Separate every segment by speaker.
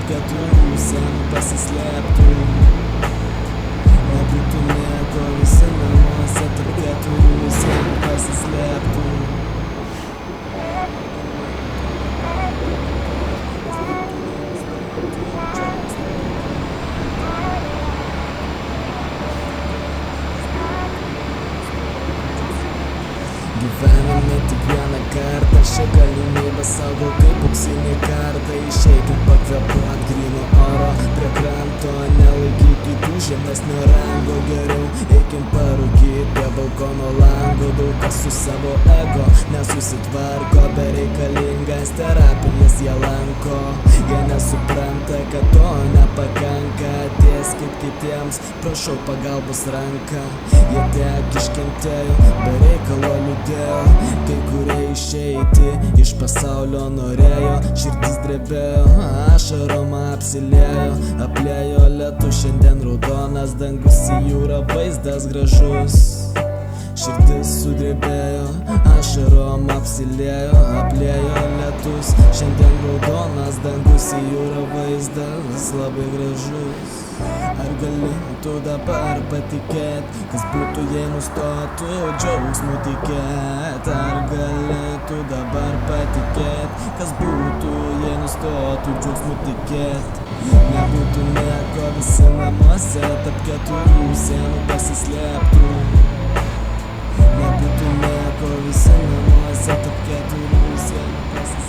Speaker 1: tarp keturių sienų pasislėptų. Nebūtų nieko, visi namuose tarp keturių sienų pasislėptų. Gyvename tik vieną kartą, šią galimybę saugau kaip auksinį kartą. Išeikim pakvėpuot gryno oro prie kranto, nelaikyk kitų žemesnio rango. Geriau eikim parūkyt prie balkono lango. Daug kas su savo ego nesusitvarko, bereikalingas terapijas jie lanko. Jie nesupranta, kad to nepakanka. Tieskit kitiems, prašau pagalbos ranką. Jie tiek iškentėjo, be reikalo liūdėjo. Kai kurie išeiti iš pasaulio norėjo, širdis drebėjo, ašarom apsiliejo. Apliejo lietu, šiandien raudonas dangus, į jūrą vaizdas gražus. Širdis sudrebėjo, ašarom apsiliejo. Apliejo lietus, šiandien raudonas dangus, į jūrą vaizdas labai gražus. Ar gali tu dabar patikėt, kas būtų jei nustotų džiaugsmų tikėt? Ar gali tu dabar patikėt, kas būtų jei nustotų džiaugsmų tikėt? Nebūtų nieko, visi namuose tarp keturių sienų pasislėptų. Nebūtų nieko, visi namuose tarp keturių sienų pasislėptų.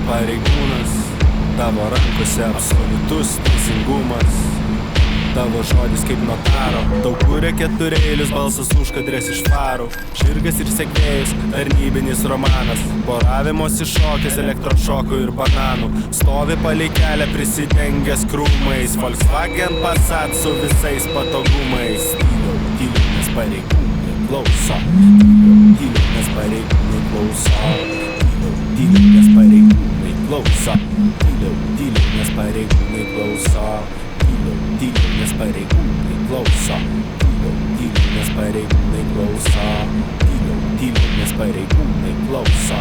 Speaker 2: Pareigūnas, tavo rankose absoliutus teisingumas. Tavo žodis kaip notaro, tau kuria ketureilis balsas užkadrės iš farų. Žirgas ir sekvėjus, tarnybinis romanas. Poravimosi šokis, elektrošokų ir bananų. Stovi palei kelią prisidengęs krūmais. Volkswagen Passat su visais patogumais. Tyliau, nes pareigūnai klauso. Tyliau, nes pareigūnai klauso. Tyliau, nes pareigūnai klauso. Tyliau, nes pareigūnai klauso. Tyliau, nes pareigūnai klauso. Tyliau, nes pareigūnai klauso. Tyliau, nes pareigūnai klauso.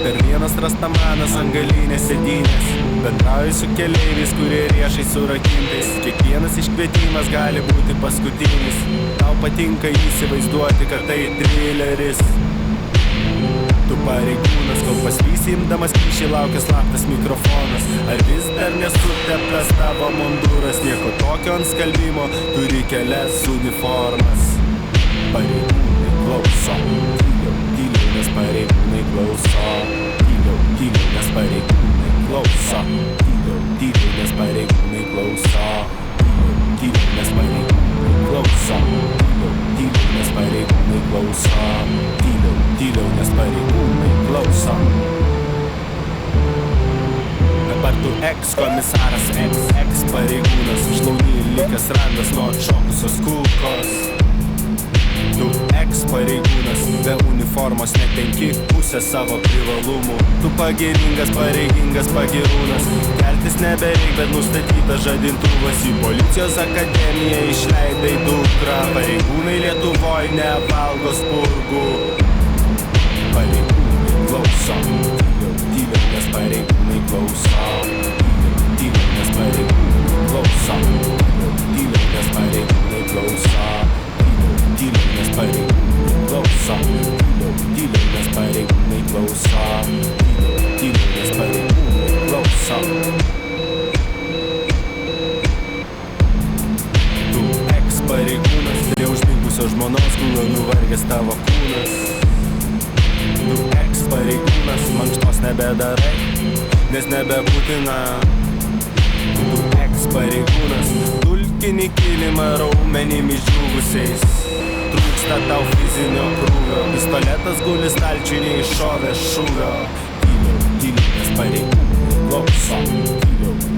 Speaker 2: Per vienas rastamanas ant galinės sėdynės. Bendrauji su keleiviais, kurie riešai surakintais. Kiekvienas iškvietimas gali būti paskutinis. Tau patinka įsivaizduoti, kad tai trileris. Tu pareigūnas, kol paslysi imdamas kyšį, laukia slaptas mikrofonas. Ar vis dar nesuteptas tavo munduras? Nieko tokio ant skalbimo, turi kelias uniformas. Pareigūnai klauso. Tyliau, nes pareigūnai klauso. Tyliau, nes pareigūnai klauso. Tyliau, nes pareigūnai klauso. Tyliau, nes pareigūnai klauso. Tyliau, nes pareigūnai klauso. Tyliau, nes pareigūnai klauso. Dabar tu eks-komisaras, eks-pareigūnas. Šlauni likęs randas nuo atšokusios kulkos. Tu eks-pareigūnas, be uniformos netenki pusę savo privalumų. Tu pagiringas, pareigingas pagirūnas. Keltis nebereik, bet nustatytas žadintuvas. Į policijos akademiją išleidai dukrą. Pareigūnai Lietuvoj nevalgo spurgų. Pareigūnai klauso. Tyliau, nes pareigūnai klauso. Tyliau, nes pareigūnai klauso. Tyliau, nes pareigūnai klauso. Tyliau, nes pareigūnai klauso. Tyliau, nes pareigūnai klauso. Tyliau, nes pareigūnai klauso. Tu eks-pareigūnas, prie užmigusios žmonos gula nuvargęs tavo kūnas. Tu eks-pareigūnas, mankštos nebedarai, nes nebebūtina. Tu pareigūnas. Dulkinį kilimą raumenimis džiūvusiais. Trūksta tau fizinio krūvio. Pistoletas guli stalčiui neiššovęs šūvio. Tyliau, nes pareigūnai klauso.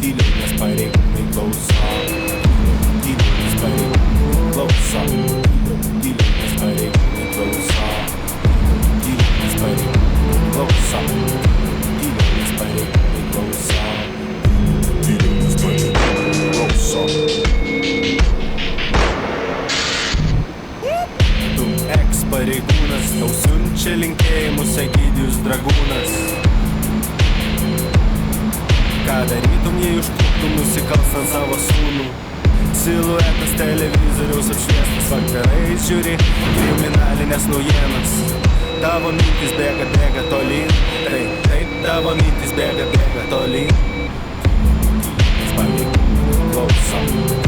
Speaker 2: Tyliau, nes pareigūnai klauso. Tyliau, nes pareigūnai klauso. Tyliau, nes pareigūnai klauso. Tyliau, nes pareigūnai klauso. Tyliau, nes pareigūnai klauso. Tyliau, nes pareigūnai klauso. Tu eks-pareigūnas, tau siunčia linkėjimus Egidijus Dragūnas. Ką darytum, jei užtruktum nusikalstant savo sūnų? Siluetas televizoriaus apšviestas, vakarais žiūri kriminalinės naujienas. Tavo mintis bėga tolyn, taip, tavo mintis bėga tolyn. Tyliau, nes pareigūnai klauso.